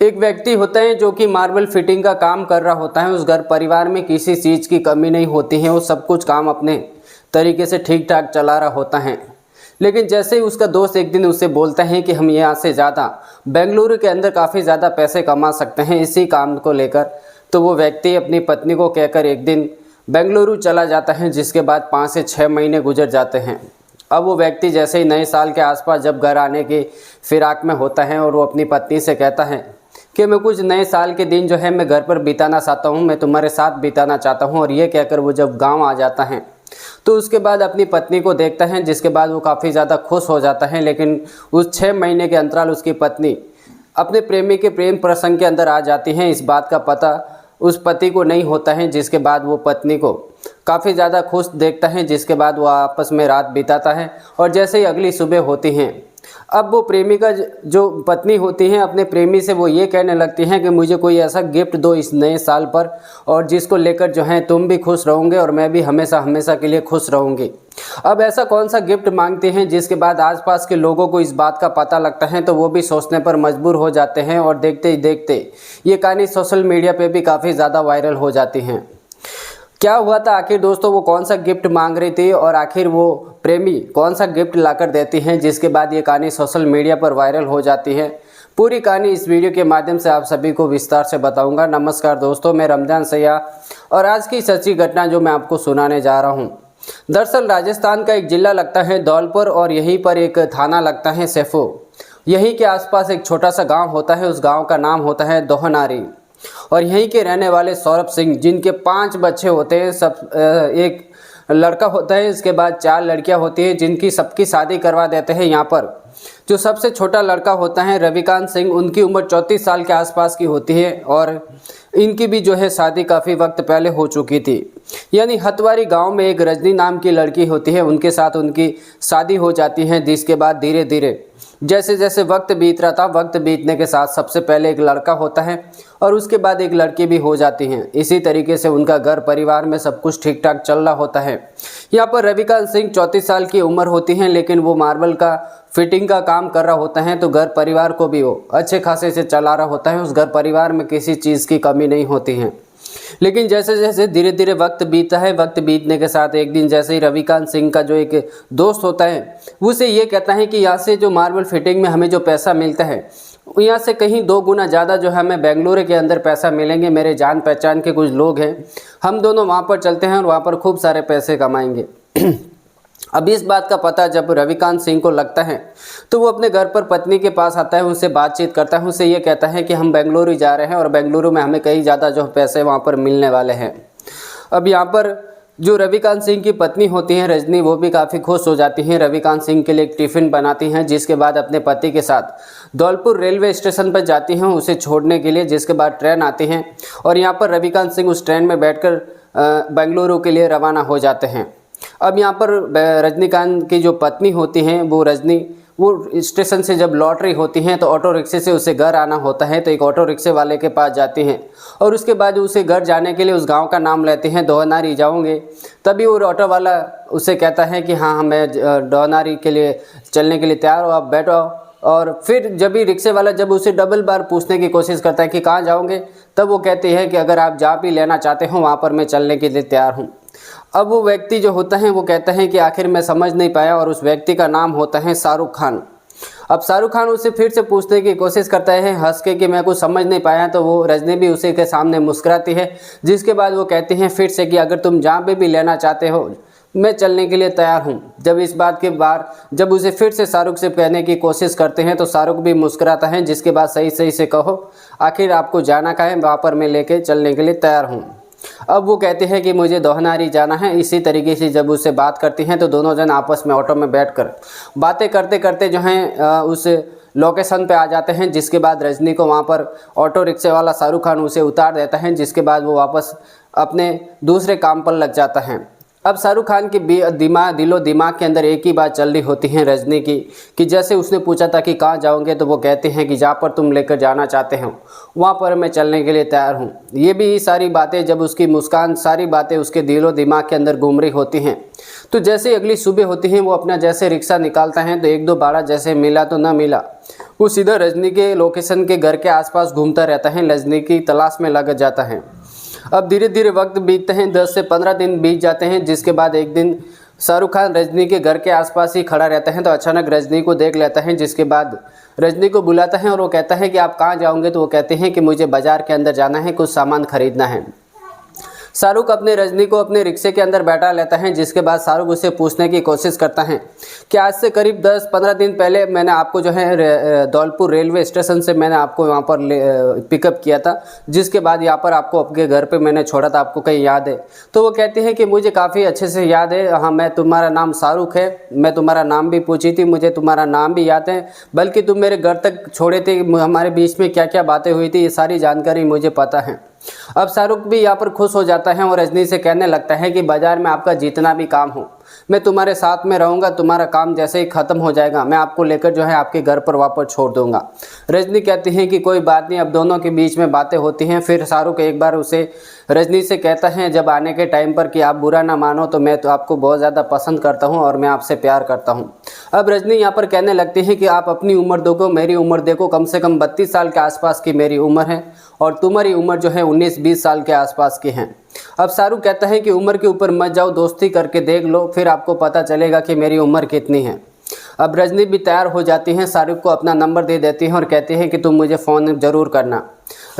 एक व्यक्ति होता है जो कि मार्बल फिटिंग का काम कर रहा होता है। उस घर परिवार में किसी चीज़ की कमी नहीं होती है, वो सब कुछ काम अपने तरीके से ठीक ठाक चला रहा होता है। लेकिन जैसे ही उसका दोस्त एक दिन उससे बोलता है कि हम यहाँ से ज़्यादा बेंगलुरु के अंदर काफ़ी ज़्यादा पैसे कमा सकते हैं इसी काम को लेकर, तो वो व्यक्ति अपनी पत्नी को कहकर एक दिन बेंगलुरु चला जाता है, जिसके बाद 5 से 6 महीने गुजर जाते हैं। अब वो व्यक्ति जैसे ही नए साल के आसपास जब घर आने की फिराक में होता है और वो अपनी पत्नी से कहता है कि मैं कुछ नए साल के दिन जो है मैं घर पर बिताना चाहता हूँ, मैं तुम्हारे साथ बिताना चाहता हूँ, और ये कहकर वो जब गांव आ जाता है तो उसके बाद अपनी पत्नी को देखता है, जिसके बाद वो काफ़ी ज़्यादा खुश हो जाता है। लेकिन उस 6 महीने के अंतराल उसकी पत्नी अपने प्रेमी के प्रेम प्रसंग के अंदर आ जाती हैं। इस बात का पता उस पति को नहीं होता है, जिसके बाद वो पत्नी को काफ़ी ज़्यादा खुश देखता है, जिसके बाद वो आपस में रात बिताता है। और जैसे ही अगली सुबह होती हैं, अब वो प्रेमिका जो पत्नी होती हैं अपने प्रेमी से वो ये कहने लगती हैं कि मुझे कोई ऐसा गिफ्ट दो इस नए साल पर, और जिसको लेकर जो है तुम भी खुश रहोगे और मैं भी हमेशा हमेशा के लिए खुश रहूँगी। अब ऐसा कौन सा गिफ्ट मांगते हैं जिसके बाद आसपास के लोगों को इस बात का पता लगता है, तो वो भी सोचने पर मजबूर हो जाते हैं। और देखते ही देखते ये कहानी सोशल मीडिया पे भी काफ़ी ज़्यादा वायरल हो जाती हैं। क्या हुआ था आखिर दोस्तों, वो कौन सा गिफ्ट मांग रही थी और आखिर वो प्रेमी कौन सा गिफ्ट लाकर देती हैं, जिसके बाद ये कहानी सोशल मीडिया पर वायरल हो जाती है। पूरी कहानी इस वीडियो के माध्यम से आप सभी को विस्तार से बताऊंगा। नमस्कार दोस्तों, मैं रमजान सैय्याद और आज की सच्ची घटना जो मैं आपको सुनाने जा रहा हूँ, दरअसल राजस्थान का एक जिला लगता है धौलपुर और यहीं पर एक थाना लगता है सैफो। यहीं के आसपास एक छोटा सा गाँव होता है, उस गाँव का नाम होता है दोहनारी। और यहीं के रहने वाले सौरभ सिंह, जिनके 5 बच्चे होते हैं, सब एक लड़का होता है, इसके बाद 4 लड़कियां होती हैं, जिनकी सबकी शादी करवा देते हैं। यहाँ पर जो सबसे छोटा लड़का होता है रविकांत सिंह, उनकी उम्र 34 साल के आसपास की होती है और इनकी भी जो है शादी काफ़ी वक्त पहले हो चुकी थी। यानी हतवारी गांव में एक रजनी नाम की लड़की होती है, उनके साथ उनकी शादी हो जाती है। जिसके बाद धीरे धीरे जैसे जैसे वक्त बीत रहा था, वक्त बीतने के साथ सबसे पहले एक लड़का होता है और उसके बाद एक लड़की भी हो जाती हैं। इसी तरीके से उनका घर परिवार में सब कुछ ठीक ठाक चल रहा होता है। यहाँ पर रविकांत सिंह 34 साल की उम्र होती है, लेकिन वो मार्बल का फिटिंग का काम कर रहा होता है, तो घर परिवार को भी वो अच्छे खासे से चला रहा होता है। उस घर परिवार में किसी चीज़ की कमी नहीं होती है। लेकिन जैसे जैसे धीरे धीरे वक्त बीतता है, वक्त बीतने के साथ एक दिन जैसे ही रविकांत सिंह का जो एक दोस्त होता है उसे ये कहता है कि यहाँ से जो मार्बल फिटिंग में हमें जो पैसा मिलता है, यहाँ से कहीं 2 गुना ज़्यादा जो है हमें बेंगलुरु के अंदर पैसा मिलेंगे। मेरे जान पहचान के कुछ लोग हैं, हम दोनों वहाँ पर चलते हैं और वहाँ पर खूब सारे पैसे कमाएंगे। अब इस बात का पता जब रविकांत सिंह को लगता है तो वो अपने घर पर पत्नी के पास आता है, उनसे बातचीत करता है, उनसे ये कहता है कि हम बेंगलुरु जा रहे हैं और बेंगलुरु में हमें कई ज़्यादा जो पैसे वहाँ पर मिलने वाले हैं। अब यहाँ पर जो रविकांत सिंह की पत्नी होती हैं रजनी, वो भी काफ़ी खुश हो जाती हैं। रविकांत सिंह के लिए एक टिफ़िन बनाती हैं, जिसके बाद अपने पति के साथ धौलपुर रेलवे स्टेशन पर जाती हैं उसे छोड़ने के लिए। जिसके बाद ट्रेन आती हैं और यहाँ पर रविकांत सिंह उस ट्रेन में बैठकर बेंगलुरु के लिए रवाना हो जाते हैं। अब यहाँ पर रजनीकांत की जो पत्नी होती हैं वो रजनी, वो स्टेशन से जब लौट रही होती हैं तो ऑटो रिक्शे से उसे घर आना होता है, तो एक ऑटो रिक्शे वाले के पास जाती हैं और उसके बाद उसे घर जाने के लिए उस गांव का नाम लेते हैं, दोहनारी जाऊंगे। तभी वो ऑटो वाला उसे कहता है कि हाँ मैं दोहनारी के लिए चलने के लिए तैयार हो, आप बैठो। और फिर जब भी रिक्शे वाला जब उसे डबल बार पूछने की कोशिश करता है कि कहाँ जाओगे, तब वो कहती है कि अगर आप जा भी लेना चाहते हो वहाँ पर मैं चलने के लिए तैयार हूँ। अब वो व्यक्ति जो होता है वो कहता है कि आखिर मैं समझ नहीं पाया, और उस व्यक्ति का नाम होता है शाहरुख खान। अब शाहरुख खान उसे फिर से पूछने की कोशिश करता है हंस के कि मैं कुछ समझ नहीं पाया, तो वो रजनी भी उसी के सामने मुस्कुराती है। जिसके बाद वो कहती हैं फिर से कि अगर तुम जहाँ पे भी लेना चाहते हो मैं चलने के लिए तैयार हूँ। जब इस बात के बाद जब उसे फिर से शाहरुख से कहने की कोशिश करते हैं तो शाहरुख भी मुस्कुराता है। जिसके बाद सही सही से कहो आखिर आपको जाना कहाँ है, वहाँ पर मैं लेके चलने के लिए तैयार हूँ। अब वो कहते हैं कि मुझे दोहनारी जाना है। इसी तरीके से जब उससे बात करती हैं तो दोनों जन आपस में ऑटो में बैठकर बातें करते करते जो हैं उस लोकेशन पे आ जाते हैं। जिसके बाद रजनी को वहाँ पर ऑटो रिक्शे वाला शाहरुख खान उसे उतार देता है, जिसके बाद वो वापस अपने दूसरे काम पर लग जाता है। अब शाहरुख खान के दिलो दिमाग के अंदर एक ही बात चल रही होती है रजनी की, कि जैसे उसने पूछा था कि कहाँ जाओगे, तो वो कहते हैं कि जहाँ पर तुम लेकर जाना चाहते हो वहाँ पर मैं चलने के लिए तैयार हूँ। ये भी सारी बातें जब उसकी मुस्कान सारी बातें उसके दिलो दिमाग के अंदर घूम रही होती हैं, तो जैसे अगली सुबह होती है वो अपना जैसे रिक्शा निकालता है तो 1-2 बाड़ा जैसे मिला तो ना मिला, वो सीधा रजनी के लोकेशन के घर के आसपास घूमता रहता है, रजनी की तलाश में लग जाता है। अब धीरे धीरे वक्त बीतते हैं, 10 से 15 दिन बीत जाते हैं, जिसके बाद एक दिन शाहरुख खान रजनी के घर के आसपास ही खड़ा रहता है तो अचानक रजनी को देख लेता है, जिसके बाद रजनी को बुलाता है और वो कहता है कि आप कहाँ जाओगे, तो वो कहते हैं कि मुझे बाज़ार के अंदर जाना है, कुछ सामान खरीदना है। शाहरुख अपने रजनी को अपने रिक्शे के अंदर बैठा लेता है, जिसके बाद शाहरुख उससे पूछने की कोशिश करता है कि आज से करीब 10-15 दिन पहले मैंने आपको जो है धौलपुर रेलवे स्टेशन से मैंने आपको वहाँ पर पिकअप किया था, जिसके बाद यहाँ पर आपको आपके घर पे मैंने छोड़ा था, आपको कहीं याद है? तो वो कहती है कि मुझे काफ़ी अच्छे से याद है, हाँ मैं तुम्हारा नाम शाहरुख है, मैं तुम्हारा नाम भी पूछी थी, मुझे तुम्हारा नाम भी याद है, बल्कि तुम मेरे घर तक छोड़े थे, हमारे बीच में क्या क्या बातें हुई थी ये सारी जानकारी मुझे पता है। अब शाहरुख भी यहाँ पर खुश हो जाता है और रजनी से कहने लगता है कि बाजार में आपका जितना भी काम हो मैं तुम्हारे साथ में रहूँगा, तुम्हारा काम जैसे ही ख़त्म हो जाएगा मैं आपको लेकर जो है आपके घर पर वापस छोड़ दूँगा। रजनी कहती है कि कोई बात नहीं। अब दोनों के बीच में बातें होती हैं। फिर शाहरुख एक बार उसे रजनी से कहता है जब आने के टाइम पर कि आप बुरा ना मानो तो मैं तो आपको बहुत ज़्यादा पसंद करता हूँ और मैं आपसे प्यार करता हूँ। अब रजनी यहाँ पर कहने लगती है कि आप अपनी उम्र देखो, मेरी उम्र देखो, कम से कम 32 साल के आसपास की मेरी उम्र है और तुम्हारी उम्र जो है 19-20 साल के आसपास की है। अब शाहरुख कहता है कि उम्र के ऊपर मत जाओ, दोस्ती करके देख लो, फिर आपको पता चलेगा कि मेरी उम्र कितनी है। अब रजनी भी तैयार हो जाती हैं, शाहरुख को अपना नंबर दे देती हैं और कहती हैं कि तुम मुझे फ़ोन ज़रूर करना।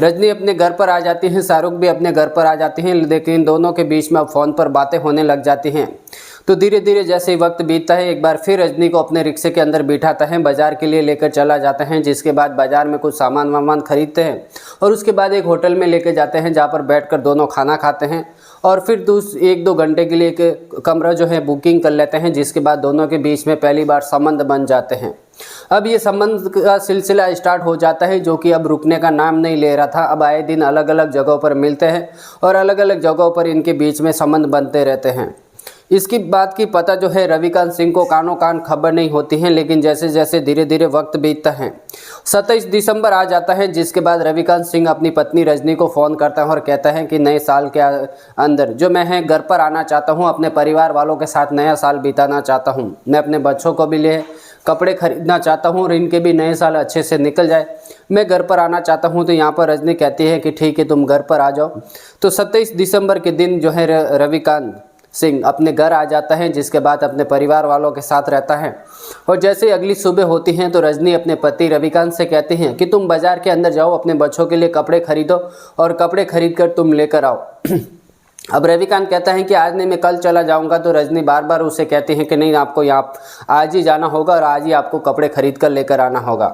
रजनी अपने घर पर आ जाती हैं, शाहरुख भी अपने घर पर आ जाती हैं, लेकिन दोनों के बीच में अब फ़ोन पर बातें होने लग जाती हैं। तो धीरे धीरे जैसे ही वक्त बीतता है एक बार फिर रजनी को अपने रिक्शे के अंदर बिठाता है, बाज़ार के लिए लेकर चला जाता है, जिसके बाद बाज़ार में कुछ सामान वामान खरीदते हैं और उसके बाद एक होटल में लेकर जाते हैं जहाँ पर बैठकर दोनों खाना खाते हैं और फिर 1-2 घंटे के लिए एक कमरा जो है बुकिंग कर लेते हैं, जिसके बाद दोनों के बीच में पहली बार संबंध बन जाते हैं। अब ये संबंध का सिलसिला स्टार्ट हो जाता है जो कि अब रुकने का नाम नहीं ले रहा था। अब आए दिन अलग अलग जगहों पर मिलते हैं और अलग अलग जगहों पर इनके बीच में संबंध बनते रहते हैं। इसकी बात की पता जो है रविकांत सिंह को कानों कान खबर नहीं होती है, लेकिन जैसे जैसे धीरे धीरे वक्त बीतता है 27 दिसंबर आ जाता है, जिसके बाद रविकांत सिंह अपनी पत्नी रजनी को फ़ोन करता है और कहता है कि नए साल के अंदर जो मैं है घर पर आना चाहता हूँ, अपने परिवार वालों के साथ नया साल बिताना चाहता हूँ, मैं अपने बच्चों को भी लिए कपड़े खरीदना चाहता हूँ और इनके भी नए साल अच्छे से निकल जाए, मैं घर पर आना चाहता हूँ। तो यहाँ पर रजनी कहती है कि ठीक है तुम घर पर आ जाओ। तो 27 दिसंबर के दिन जो है रविकांत सिंह अपने घर आ जाता है, जिसके बाद अपने परिवार वालों के साथ रहता है। और जैसे ही अगली सुबह होती हैं तो रजनी अपने पति रविकांत से कहती हैं कि तुम बाज़ार के अंदर जाओ, अपने बच्चों के लिए कपड़े खरीदो और कपड़े खरीद कर तुम लेकर आओ। अब रविकांत कहता है कि आज नहीं मैं कल चला जाऊंगा। तो रजनी बार बार उसे कहती है कि नहीं आपको यहाँ आज ही जाना होगा और आज ही आपको कपड़े खरीद कर लेकर आना होगा।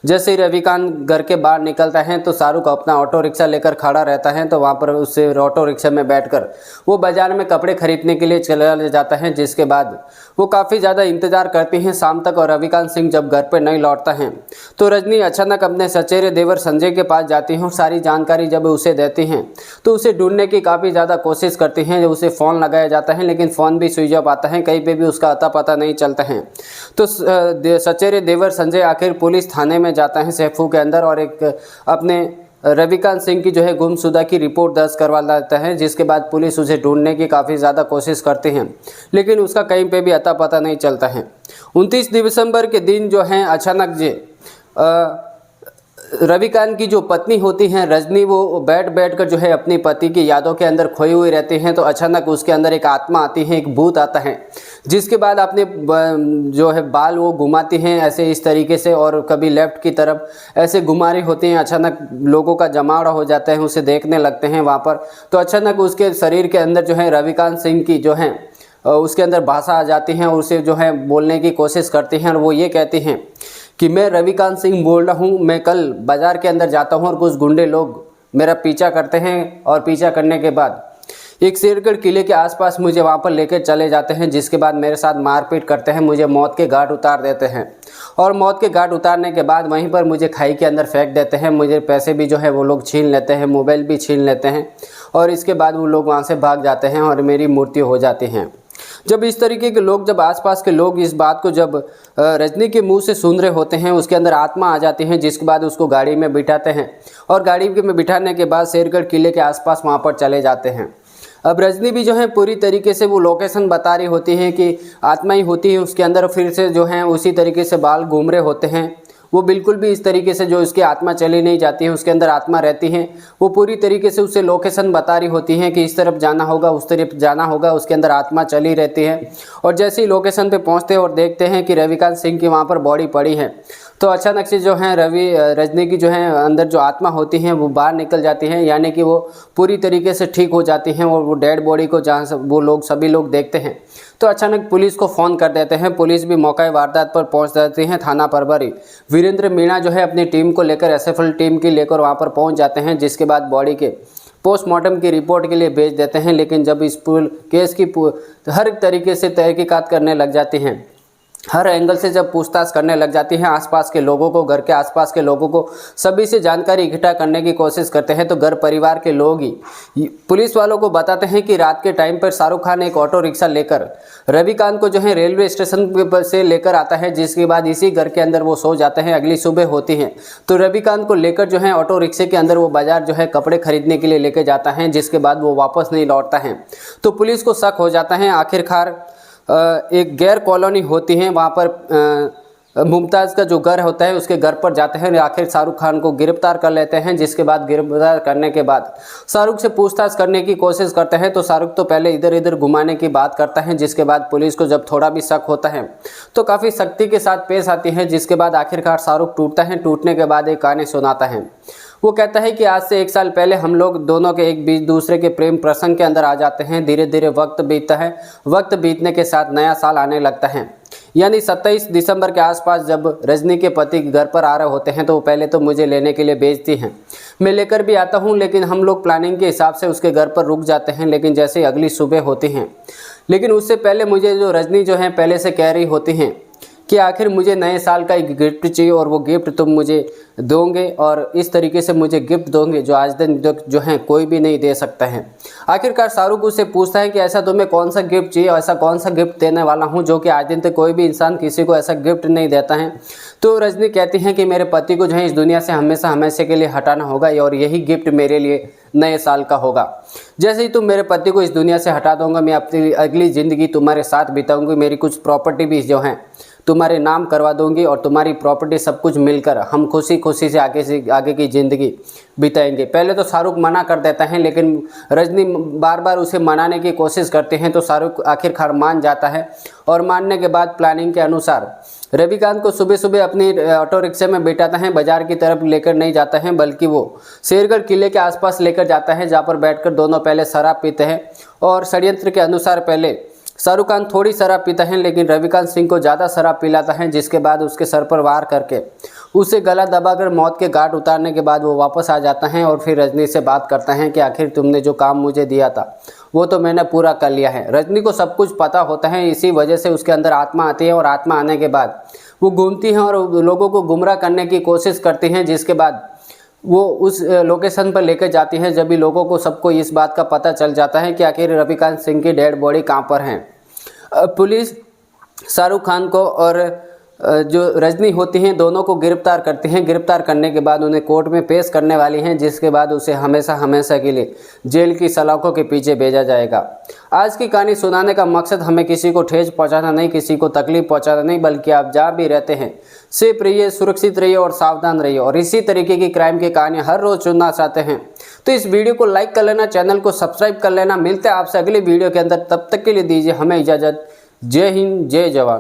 जैसे ही रविकांत घर के बाहर निकलता है तो शाहरुख अपना ऑटो रिक्शा लेकर खड़ा रहता है, तो वहाँ पर उससे ऑटो रिक्शा में बैठकर वो बाज़ार में कपड़े खरीदने के लिए चला जाता है। जिसके बाद वो काफ़ी ज़्यादा इंतज़ार करती हैं शाम तक और रविकांत सिंह जब घर पर नहीं लौटता है तो रजनी अचानक अपने सचेरे देवर संजय के पास जाती हैं और सारी जानकारी जब उसे देती हैं तो उसे ढूंढने की काफ़ी ज़्यादा कोशिश करती हैं। उसे फ़ोन लगाया जाता है लेकिन फ़ोन भी स्विच ऑफ आता है, कहीं पे भी उसका अता पता नहीं चलता है। तो सचेरे देवर संजय आखिर पुलिस थाने में जाता है सैफू के अंदर और एक अपने रविकांत सिंह की जो है गुमशुदा की रिपोर्ट दर्ज करवा लाता है, जिसके बाद पुलिस उसे ढूंढने की काफ़ी ज़्यादा कोशिश करती है लेकिन उसका कहीं पे भी अता पता नहीं चलता है। 29 दिसंबर के दिन जो है अचानक रविकांत की जो पत्नी होती हैं रजनी, वो बैठ कर जो है अपनी पति की यादों के अंदर खोई हुई रहती हैं। तो अचानक उसके अंदर एक आत्मा आती है, एक भूत आता है, जिसके बाद अपने जो है बाल वो घुमाती हैं ऐसे इस तरीके से और कभी लेफ्ट की तरफ ऐसे घुमा रही होती हैं। अचानक लोगों का जमावड़ा हो जाता है, उसे देखने लगते हैं वहाँ पर। तो अचानक उसके शरीर के अंदर जो है रविकांत सिंह की जो है उसके अंदर भाषा आ जाती हैं और उसे जो है बोलने की कोशिश करती हैं और वो ये कहती हैं कि मैं रविकांत सिंह बोल रहा हूँ, मैं कल बाज़ार के अंदर जाता हूँ और कुछ गुंडे लोग मेरा पीछा करते हैं और पीछा करने के बाद एक शेरगढ़ किले के आसपास मुझे वहाँ पर लेकर चले जाते हैं, जिसके बाद मेरे साथ मारपीट करते हैं, मुझे मौत के घाट उतार देते हैं और मौत के घाट उतारने के बाद वहीं पर मुझे खाई के अंदर फेंक देते हैं। मुझे पैसे भी जो है वो लोग छीन लेते हैं, मोबाइल भी छीन लेते हैं और इसके बाद वो लोग वहाँ से भाग जाते हैं और मेरी मृत्यु हो जाती है। जब इस तरीके के लोग, जब आसपास के लोग इस बात को जब रजनी के मुंह से सुन रहे होते हैं, उसके अंदर आत्मा आ जाती है, जिसके बाद उसको गाड़ी में बिठाते हैं और गाड़ी में बिठाने के बाद शेरगढ़ किले के आसपास वहाँ पर चले जाते हैं। अब रजनी भी जो है पूरी तरीके से वो लोकेशन बता रही होती है कि आत्मा ही होती है उसके अंदर, फिर से जो है उसी तरीके से बाल घूम रहे होते हैं वो बिल्कुल भी इस तरीके से जो उसकी आत्मा चली नहीं जाती है, उसके अंदर आत्मा रहती है, वो पूरी तरीके से उसे लोकेशन बता रही होती है कि इस तरफ जाना होगा, उस तरफ जाना होगा, उसके अंदर आत्मा चली रहती है। और जैसे ही लोकेशन पे पहुंचते हैं और देखते हैं कि रविकांत सिंह की वहाँ पर बॉडी पड़ी है, तो अचानक से जो है रजनी की जो है अंदर जो आत्मा होती है वो बाहर निकल जाती है, यानी कि वो पूरी तरीके से ठीक हो जाती हैं। और वो डेड बॉडी को जहाँ से वो लोग सभी लोग देखते हैं तो अचानक पुलिस को फ़ोन कर देते हैं। पुलिस भी मौका वारदात पर पहुंच जाती है। थाना प्रभारी वीरेंद्र मीणा जो है अपनी टीम को लेकर एसएफएल टीम की लेकर वहाँ पर पहुँच जाते हैं, जिसके बाद बॉडी के पोस्टमार्टम की रिपोर्ट के लिए भेज देते हैं। लेकिन जब इस केस की हर तरीके से तहकीकात करने लग जाती हैं, हर एंगल से जब पूछताछ करने लग जाती हैं, आसपास के लोगों को, घर के आसपास के लोगों को, सभी से जानकारी इकट्ठा करने की कोशिश करते हैं, तो घर परिवार के लोग ही पुलिस वालों को बताते हैं कि रात के टाइम पर शाहरुख खान एक ऑटो रिक्शा लेकर रविकांत को जो है रेलवे स्टेशन से लेकर आता है, जिसके बाद इसी घर के अंदर वो सो जाते हैं। अगली सुबह होती है तो रविकांत को लेकर जो है ऑटो रिक्शे के अंदर वो बाजार जो है कपड़े खरीदने के लिए लेके जाता है, जिसके बाद वो वापस नहीं लौटता है। तो पुलिस को शक हो जाता है। आखिरकार एक गैर कॉलोनी होती है, वहाँ पर मुमताज़ का जो घर होता है उसके घर पर जाते हैं। आखिर शाहरुख खान को गिरफ्तार कर लेते हैं, जिसके बाद गिरफ्तार करने के बाद शाहरुख से पूछताछ करने की कोशिश करते हैं। तो शाहरुख तो पहले इधर इधर घुमाने की बात करता है, जिसके बाद पुलिस को जब थोड़ा भी शक होता है तो काफ़ी सख्ती के साथ पेश आती है, जिसके बाद आखिरकार शाहरुख टूटता है। टूटने के बाद एक कहानी सुनाता है। वो कहता है कि आज से 1 साल पहले हम लोग दोनों के एक बीच दूसरे के प्रेम प्रसंग के अंदर आ जाते हैं। धीरे धीरे वक्त बीतता है। वक्त बीतने के साथ नया साल आने लगता है, यानी 27 दिसंबर के आसपास जब रजनी के पति घर पर आ रहे होते हैं तो वो पहले तो मुझे लेने के लिए भेजती हैं। मैं लेकर भी आता हूँ, लेकिन हम लोग प्लानिंग के हिसाब से उसके घर पर रुक जाते हैं। लेकिन जैसे अगली सुबह होती हैं, लेकिन उससे पहले मुझे जो रजनी जो है पहले से कह रही होती हैं कि आखिर मुझे नए साल का एक गिफ्ट चाहिए और वो गिफ्ट तुम मुझे दोगे और इस तरीके से मुझे गिफ्ट दोगे जो आज दिन तक जो है कोई भी नहीं दे सकता है। आखिरकार शाहरुख उससे पूछता है कि ऐसा तुम्हें कौन सा गिफ्ट चाहिए, ऐसा कौन सा गिफ्ट देने वाला हूं जो कि आज दिन तक कोई भी इंसान किसी को ऐसा गिफ्ट नहीं देता है। तो रजनी कहती हैं कि मेरे पति को जो है इस दुनिया से हमेशा हमेशा के लिए हटाना होगा और यही गिफ्ट मेरे लिए नए साल का होगा। जैसे ही तुम मेरे पति को इस दुनिया से हटा दोगे, मैं अपनी अगली ज़िंदगी तुम्हारे साथ बिताऊंगी। मेरी कुछ प्रॉपर्टी भी जो हैं तुम्हारे नाम करवा दूंगी और तुम्हारी प्रॉपर्टी सब कुछ मिलकर हम खुशी खुशी से आगे की ज़िंदगी बिताएंगे। पहले तो शाहरुख मना कर देता है, लेकिन रजनी बार बार उसे मनाने की कोशिश करते हैं। तो शाहरुख आखिरकार मान जाता है और मानने के बाद प्लानिंग के अनुसार रविकांत को सुबह सुबह अपनी ऑटो रिक्शे में बिठाता है। बाजार की तरफ लेकर नहीं जाता है, बल्कि वो शेरगढ़ किले के आसपास लेकर जाता है, जहाँ पर बैठकर दोनों पहले शराब पीते हैं। और षड्यंत्र के अनुसार पहले शाहरुख खान थोड़ी शराब पीता है, लेकिन रविकांत सिंह को ज़्यादा शराब पिलाता है, जिसके बाद उसके सर पर वार करके उसे गला दबाकर मौत के घाट उतारने के बाद वो वापस आ जाता है और फिर रजनी से बात करता है कि आखिर तुमने जो काम मुझे दिया था वो तो मैंने पूरा कर लिया है। रजनी को सब कुछ पता होता है, इसी वजह से उसके अंदर आत्मा आती है और आत्मा आने के बाद वो घूमती हैं और लोगों को गुमराह करने की कोशिश करती हैं, जिसके बाद वो उस लोकेशन पर लेकर जाती है। जब भी लोगों को सबको इस बात का पता चल जाता है कि आखिर रविकांत सिंह की डेड बॉडी कहाँ पर है। पुलिस शाहरुख खान को और जो रजनी होती हैं दोनों को गिरफ्तार करती हैं। गिरफ्तार करने के बाद उन्हें कोर्ट में पेश करने वाली हैं, जिसके बाद उसे हमेशा हमेशा के लिए जेल की सलाखों के पीछे भेजा जाएगा। आज की कहानी सुनाने का मकसद हमें किसी को ठेस पहुंचाना नहीं, किसी को तकलीफ पहुंचाना नहीं, बल्कि आप जहाँ भी रहते हैं सेफ रहिए, सुरक्षित रहिए और सावधान रहिए। और इसी तरीके की क्राइम की कहानी हर रोज़ सुनना चाहते हैं तो इस वीडियो को लाइक कर लेना, चैनल को सब्सक्राइब कर लेना। मिलते हैं आपसे अगली वीडियो के अंदर, तब तक के लिए दीजिए हमें इजाज़त। जय हिंद, जय जवान।